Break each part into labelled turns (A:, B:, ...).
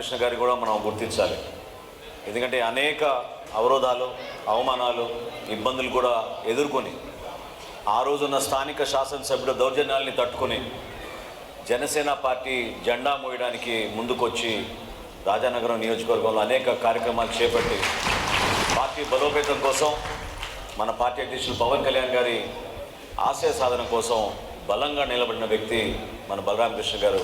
A: కృష్ణ గారి కూడా మనం గుర్తించాలి. ఎందుకంటే అనేక అవరోధాలు, అవమానాలు, ఇబ్బందులు కూడా ఎదుర్కొని ఆ రోజున్న స్థానిక శాసనసభ్యుల దౌర్జన్యాల్ని తట్టుకొని జనసేన పార్టీ జెండా మోయడానికి ముందుకొచ్చి రాజానగరం నియోజకవర్గంలో అనేక కార్యక్రమాలు చేపట్టి పార్టీ బలోపేతం కోసం మన పార్టీ అధ్యక్షులు పవన్ కళ్యాణ్ గారి ఆశయ సాధన కోసం బలంగా నిలబడిన వ్యక్తి మన బలరామ కృష్ణ గారు.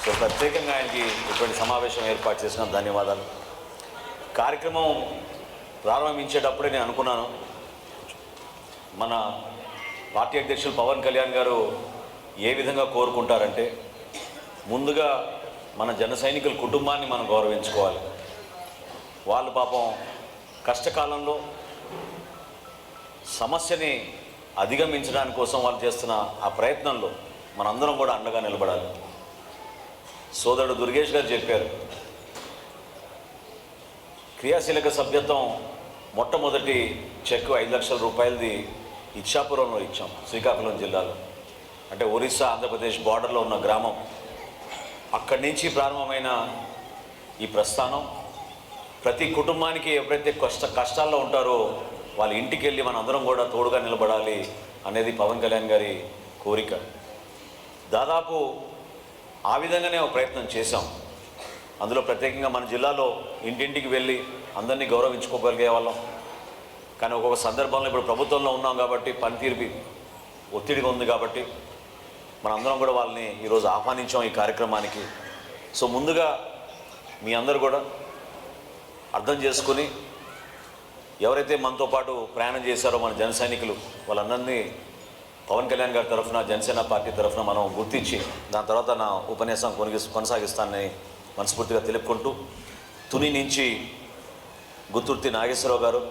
A: సో ప్రత్యేకంగా ఆయనకి ఇటువంటి సమావేశం ఏర్పాటు చేసిన ధన్యవాదాలు. కార్యక్రమం ప్రారంభించేటప్పుడే నేను అనుకున్నాను, మన పార్టీ అధ్యక్షులు పవన్ కళ్యాణ్ గారు ఏ విధంగా కోరుకుంటారంటే ముందుగా మన జన సైనికుల కుటుంబాన్ని మనం గౌరవించుకోవాలి. వాళ్ళు పాపం కష్టకాలంలో సమస్యని అధిగమించడానికి కోసం వాళ్ళు చేస్తున్న ఆ ప్రయత్నంలో మనందరం కూడా అండగా నిలబడాలి. సోదరుడు దుర్గేష్ గారు చెప్పారు, క్రియాశీలక సభ్యత్వం మొట్టమొదటి చెక్ 5 లక్షల రూపాయలది ఇచ్చాపురంలో ఇచ్చాం, శ్రీకాకుళం జిల్లాలో. అంటే ఒరిస్సా ఆంధ్రప్రదేశ్ బార్డర్లో ఉన్న గ్రామం. అక్కడి నుంచి ప్రారంభమైన ఈ ప్రస్థానం ప్రతి కుటుంబానికి ఎవరైతే కష్టాల్లో ఉంటారో వాళ్ళ ఇంటికి వెళ్ళి మన అందరం కూడా తోడుగా నిలబడాలి అనేది పవన్ కళ్యాణ్ గారి కోరిక. దాదాపు ఆ విధంగానే ఒక ప్రయత్నం చేశాం. అందులో ప్రత్యేకంగా మన జిల్లాలో ఇంటింటికి వెళ్ళి అందరినీ గౌరవించుకోగలిగే వాళ్ళం. కానీ ఒక్కొక్క సందర్భంలో ఇప్పుడు ప్రభుత్వంలో ఉన్నాం కాబట్టి పనితీరు ఒత్తిడిగా ఉంది కాబట్టి మనందరం కూడా వాళ్ళని ఈరోజు ఆహ్వానించాం ఈ కార్యక్రమానికి. సో ముందుగా మీ అందరూ కూడా అర్థం చేసుకుని ఎవరైతే మనతో పాటు ప్రయాణం చేశారో మన జన సైనికులు వాళ్ళందరినీ పవన్ కళ్యాణ్ గారి తరఫున జనసేన పార్టీ తరఫున మనం గుర్తించి దాని తర్వాత నా ఉపన్యాసం కొనసాగిస్తానని మనస్ఫూర్తిగా తెలుపుకుంటూ, తుని నుంచి గుత్తుర్తి నాగేశ్వరరావు గారు,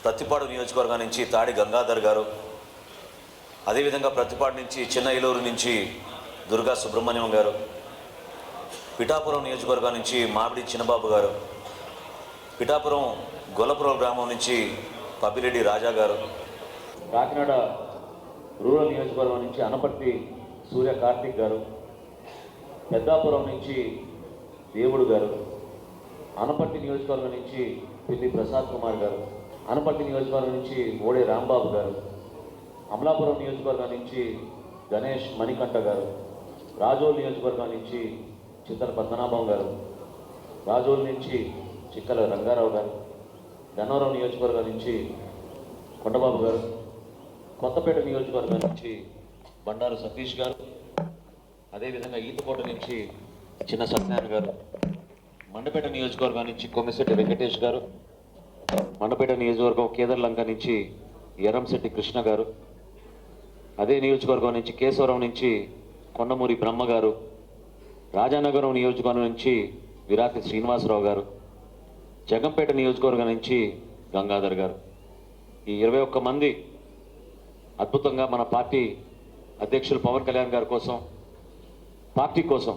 A: ప్రతిపాడు నియోజకవర్గం నుంచి తాడి గంగాధర్ గారు, అదేవిధంగా ప్రతిపాడు నుంచి చిన్న ఏలూరు నుంచి దుర్గా సుబ్రహ్మణ్యం గారు, పిఠాపురం నియోజకవర్గం నుంచి మామిడి చిన్నబాబు గారు, పిఠాపురం గొల్లపురం గ్రామం నుంచి పబ్బిరెడ్డి రాజా గారు, కాకినాడ రూరల్ నియోజకవర్గం నుంచి అనపర్తి సూర్య కార్తిక్ గారు, పెద్దాపురం నుంచి దేవుడు గారు, అనపర్తి నియోజకవర్గం నుంచి పిల్లి ప్రసాద్ కుమార్ గారు, అనపర్తి నియోజకవర్గం నుంచి ఓడే రాంబాబు గారు, అమలాపురం నియోజకవర్గం నుంచి గణేష్ మణికంఠ గారు, రాజోల్ నియోజకవర్గం నుంచి చిత్తల పద్మనాభం గారు, రాజోల్ నుంచి చిక్కల రంగారావు గారు, గన్నవరం నియోజకవర్గం నుంచి కొండబాబు గారు, కొత్తపేట నియోజకవర్గం నుంచి బండారు సతీష్ గారు, అదేవిధంగా ఈతకోట నుంచి చిన్న సత్యనారాయణ గారు, మండపేట నియోజకవర్గం నుంచి కొమ్మిశెట్టి వెంకటేష్ గారు, మండపేట నియోజకవర్గం కేదర్లంక నుంచి ఎర్రంశెట్టి కృష్ణ గారు, అదే నియోజకవర్గం నుంచి కేశవరం నుంచి కొండమూరి బ్రహ్మ గారు, రాజానగరం నియోజకవర్గం నుంచి విరాతి శ్రీనివాసరావు గారు, జగంపేట నియోజకవర్గం నుంచి గంగాధర్ గారు. ఈ 21 మంది అద్భుతంగా మన పార్టీ అధ్యక్షులు పవన్ కళ్యాణ్ గారి కోసం, పార్టీ కోసం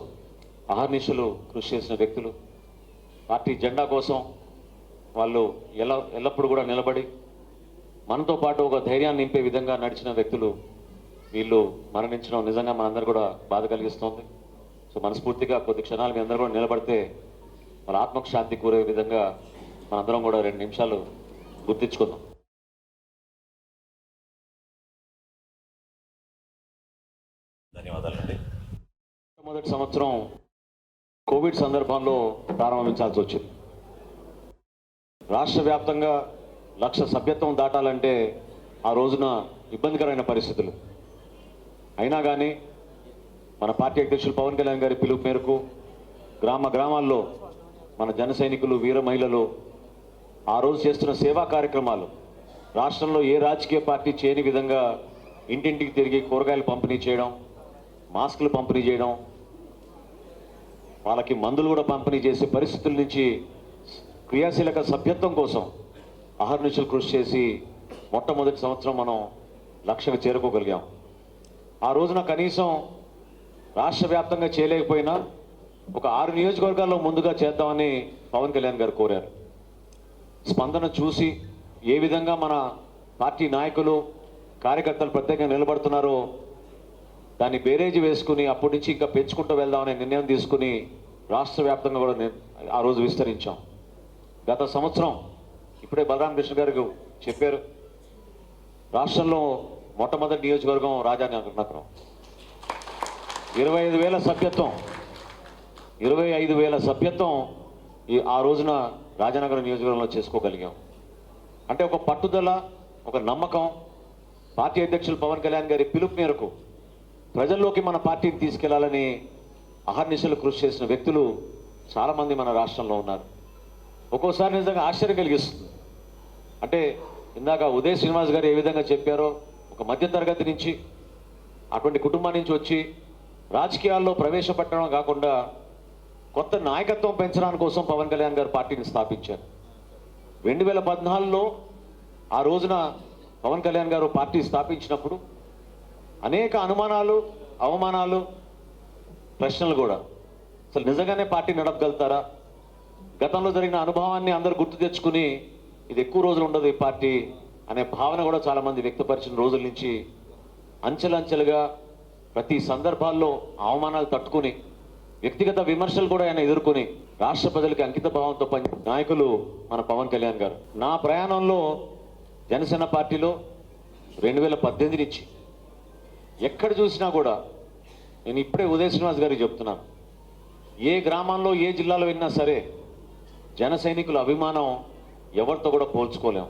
A: అహర్నిశలు కృషి చేసిన వ్యక్తులు. పార్టీ జెండా కోసం వాళ్ళు ఎల్లప్పుడూ కూడా నిలబడి మనతో పాటు ఒక ధైర్యాన్ని నింపే విధంగా నడిచిన వ్యక్తులు. వీళ్ళు మరణించడం నిజంగా మనందరూ కూడా బాధ కలిగిస్తోంది. సో మనస్ఫూర్తిగా కొద్ది క్షణాలు మీ అందరూ కూడా నిలబడితే మన ఆత్మకు శాంతి కోరే విధంగా మనందరం కూడా 2 నిమిషాలు గుర్తించుకుందాం. ధన్యవాదాలండి. మొదటి సంవత్సరం కోవిడ్ సందర్భంలో ప్రారంభించాల్సి వచ్చింది. రాష్ట్ర వ్యాప్తంగా 1,00,000 సభ్యత్వం దాటాలంటే ఆ రోజున ఇబ్బందికరమైన పరిస్థితులు. అయినా కానీ మన పార్టీ అధ్యక్షులు పవన్ కళ్యాణ్ గారి పిలుపు మేరకు గ్రామాల్లో మన జన సైనికులు, వీర మహిళలు ఆ రోజు చేస్తున్న సేవా కార్యక్రమాలు రాష్ట్రంలో ఏ రాజకీయ పార్టీ చేయని విధంగా ఇంటింటికి తిరిగి కూరగాయలు పంపిణీ చేయడం, మాస్కులు పంపిణీ చేయడం, వాళ్ళకి మందులు కూడా పంపిణీ చేసే పరిస్థితుల నుంచి క్రియాశీలక సభ్యత్వం కోసం అహర్నిశలు కృషి చేసి మొట్టమొదటి సంవత్సరం మనం 1,00,000కు చేరుకోగలిగాం. ఆ రోజున కనీసం రాష్ట్ర వ్యాప్తంగా చేయలేకపోయినా ఒక 6 నియోజకవర్గాల్లో ముందుగా చేద్దామని పవన్ కళ్యాణ్ గారు కోరారు. స్పందన చూసి ఏ విధంగా మన పార్టీ నాయకులు, కార్యకర్తలు ప్రత్యేకంగా నిలబడుతున్నారో దాన్ని బేరేజ్ వేసుకుని అప్పటి నుంచి ఇంకా పెంచుకుంటూ వెళ్దామనే నిర్ణయం తీసుకుని
B: రాష్ట్ర వ్యాప్తంగా కూడా ఆ రోజు విస్తరించాం. గత సంవత్సరం ఇప్పుడే బలరామ కృష్ణ గారు చెప్పారు, రాష్ట్రంలో మొట్టమొదటి నియోజకవర్గం రాజానగరం. 25,000 సభ్యత్వం 25,000 సభ్యత్వం ఆ రోజున రాజానగరం నియోజకవర్గంలో చేసుకోగలిగాం. అంటే ఒక పట్టుదల, ఒక నమ్మకం, పార్టీ అధ్యక్షులు పవన్ కళ్యాణ్ గారి పిలుపు మేరకు ప్రజల్లోకి మన పార్టీని తీసుకెళ్లాలని అహర్నిశలు కృషి చేసిన వ్యక్తులు చాలామంది మన రాష్ట్రంలో ఉన్నారు. ఒక్కోసారి నిజంగా ఆశ్చర్యం కలిగిస్తుంది. అంటే ఇందాక ఉదయ్ శ్రీనివాస్ గారు ఏ విధంగా చెప్పారో, ఒక మధ్యతరగతి నుంచి అటువంటి కుటుంబం నుంచి వచ్చి రాజకీయాల్లో ప్రవేశపెట్టడం కాకుండా కొత్త నాయకత్వం పెంచడానికి కోసం పవన్ కళ్యాణ్ గారు పార్టీని స్థాపించారు. 2014లో ఆ రోజున పవన్ కళ్యాణ్ గారు పార్టీ స్థాపించినప్పుడు అనేక అనుమానాలు, అవమానాలు, ప్రశ్నలు కూడా. అసలు నిజంగానే పార్టీ నడపగలుగుతారా? గతంలో జరిగిన అనుభవాన్ని అందరూ గుర్తు తెచ్చుకుని ఇది ఎక్కువ రోజులు ఉండదు ఈ పార్టీ అనే భావన కూడా చాలామంది వ్యక్తపరిచిన రోజుల నుంచి అంచెలంచెలుగా ప్రతి సందర్భాల్లో అవమానాలు తట్టుకుని వ్యక్తిగత విమర్శలు కూడా ఆయన ఎదుర్కొని రాష్ట్ర ప్రజలకి అంకిత భావంతో పని నాయకులు మన పవన్ కళ్యాణ్ గారు. నా ప్రయాణంలో జనసేన పార్టీలో 2018 నుంచి ఎక్కడ చూసినా కూడా నేను ఇప్పుడే ఉదయ్ శ్రీనివాస్ గారికి చెప్తున్నాను, ఏ గ్రామంలో ఏ జిల్లాలో వెళ్ళినా సరే జన సైనికుల అభిమానం ఎవరితో కూడా పోల్చుకోలేము.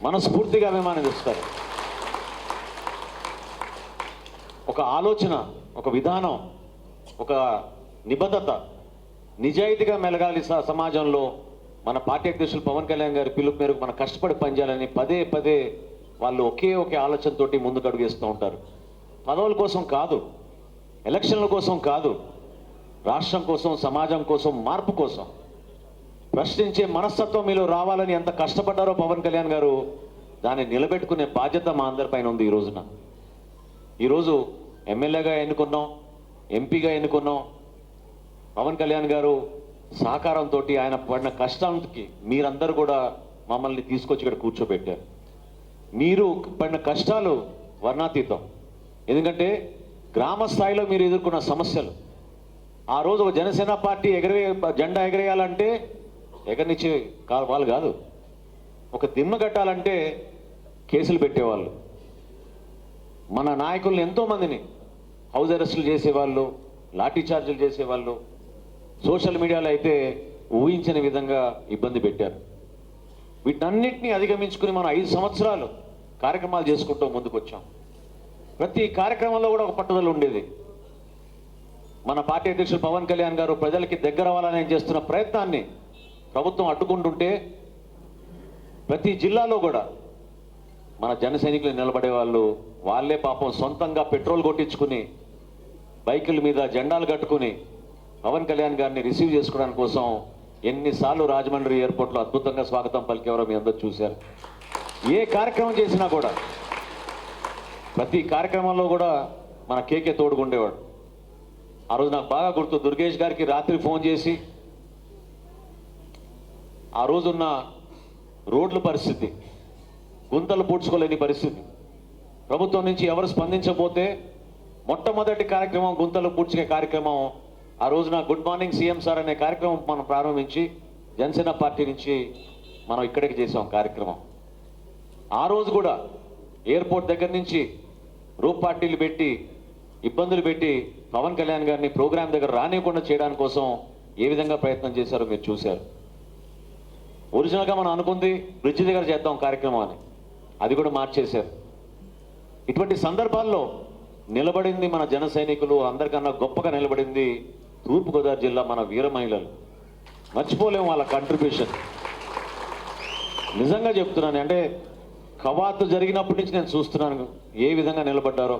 B: మనస్ఫూర్తిగా అభిమానం ఇస్తారు. ఒక ఆలోచన, ఒక విధానం, ఒక నిబద్ధత, నిజాయితీగా మెలగాలి సమాజంలో. మన పార్టీ అధ్యక్షులు పవన్ కళ్యాణ్ గారి పిలుపు మేరకు మనం కష్టపడి పనిచేయాలని పదే పదే వాళ్ళు ఒకే ఆలోచనతోటి ముందుకు అడుగేస్తూ ఉంటారు. పదవుల కోసం కాదు, ఎలక్షన్ల కోసం కాదు, రాష్ట్రం కోసం, సమాజం కోసం, మార్పు కోసం ప్రశ్నించే మనస్తత్వం మీలో రావాలని ఎంత కష్టపడ్డారో పవన్ కళ్యాణ్ గారు దాన్ని నిలబెట్టుకునే బాధ్యత మా అందరిపైన ఉంది. ఈ రోజున ఈరోజు ఎమ్మెల్యేగా ఎన్నుకున్నాం, ఎంపీగా ఎన్నుకున్నాం. పవన్ కళ్యాణ్ గారు సహకారంతో ఆయన పడిన కష్టానికి మీరందరూ కూడా మమ్మల్ని తీసుకొచ్చి ఇక్కడ కూర్చోబెట్టారు. మీరు పడిన కష్టాలు వర్ణాతీతం. ఎందుకంటే గ్రామ స్థాయిలో మీరు ఎదుర్కొన్న సమస్యలు, ఆ రోజు ఒక జనసేన పార్టీ జెండా ఎగరేయాలంటే ఎగరనిచ్చే వాళ్ళు కాదు, ఒక దిమ్మ కట్టాలంటే కేసులు పెట్టేవాళ్ళు. మన నాయకులను ఎంతోమందిని హౌస్ అరెస్టులు చేసేవాళ్ళు, లాఠీ చార్జీలు చేసేవాళ్ళు. సోషల్ మీడియాలో అయితే ఊహించని విధంగా ఇబ్బంది పెట్టారు. వీటన్నిటినీ అధిగమించుకుని మనం 5 సంవత్సరాలు కార్యక్రమాలు చేసుకుంటూ ముందుకు వచ్చాం. ప్రతి కార్యక్రమంలో కూడా ఒక పట్టుదల ఉండేది. మన పార్టీ అధ్యక్షులు పవన్ కళ్యాణ్ గారు ప్రజలకి దగ్గర అవ్వాలని చేస్తున్న ప్రయత్నాన్ని ప్రభుత్వం అడ్డుకుంటుంటే ప్రతి జిల్లాలో కూడా మన జన సైనికులు నిలబడే వాళ్ళు వాళ్ళే పాపం సొంతంగా పెట్రోల్ కొట్టించుకుని బైకుల మీద జెండాలు కట్టుకుని పవన్ కళ్యాణ్ గారిని రిసీవ్ చేసుకోవడానికి కోసం ఎన్నిసార్లు రాజమండ్రి ఎయిర్పోర్ట్లో అద్భుతంగా స్వాగతం పలికేవారో మీ అందరూ చూశారు. ఏ కార్యక్రమం చేసినా కూడా ప్రతి కార్యక్రమంలో కూడా మన కేకే తోడుకుండేవాడు. ఆ రోజు నాకు బాగా గుర్తు, దుర్గేష్ గారికి రాత్రి ఫోన్ చేసి ఆ రోజున్న రోడ్ల పరిస్థితి, గుంతలు పూడ్చుకోలేని పరిస్థితి, ప్రభుత్వం నుంచి ఎవరు స్పందించకపోతే మొట్టమొదటి కార్యక్రమం గుంతలు పూడ్చుకే కార్యక్రమం. ఆ రోజున గుడ్ మార్నింగ్ సీఎం సార్ అనే కార్యక్రమం మనం ప్రారంభించి జనసేన పార్టీ నుంచి మనం ఇక్కడికి చేసాం కార్యక్రమం. ఆ రోజు కూడా ఎయిర్పోర్ట్ దగ్గర నుంచి రూప్ పార్టీలు పెట్టి ఇబ్బందులు పెట్టి పవన్ కళ్యాణ్ గారిని ప్రోగ్రాం దగ్గర రానివ్వకుండా చేయడానికి కోసం ఏ విధంగా ప్రయత్నం చేశారో మీరు చూశారు. ఒరిజినల్గా మనం అనుకుంది బ్రిడ్జి దగ్గర చేద్దాం కార్యక్రమం అని, అది కూడా మార్చేశారు. ఇటువంటి సందర్భాల్లో నిలబడింది మన జన సైనికులు. అందరికన్నా గొప్పగా నిలబడింది తూర్పుగోదావరి జిల్లా మన వీర మహిళలు. మర్చిపోలేము వాళ్ళ కంట్రిబ్యూషన్. నిజంగా చెప్తున్నాను, అంటే కవాతు జరిగినప్పటి నుంచి నేను చూస్తున్నాను ఏ విధంగా నిలబడ్డారో.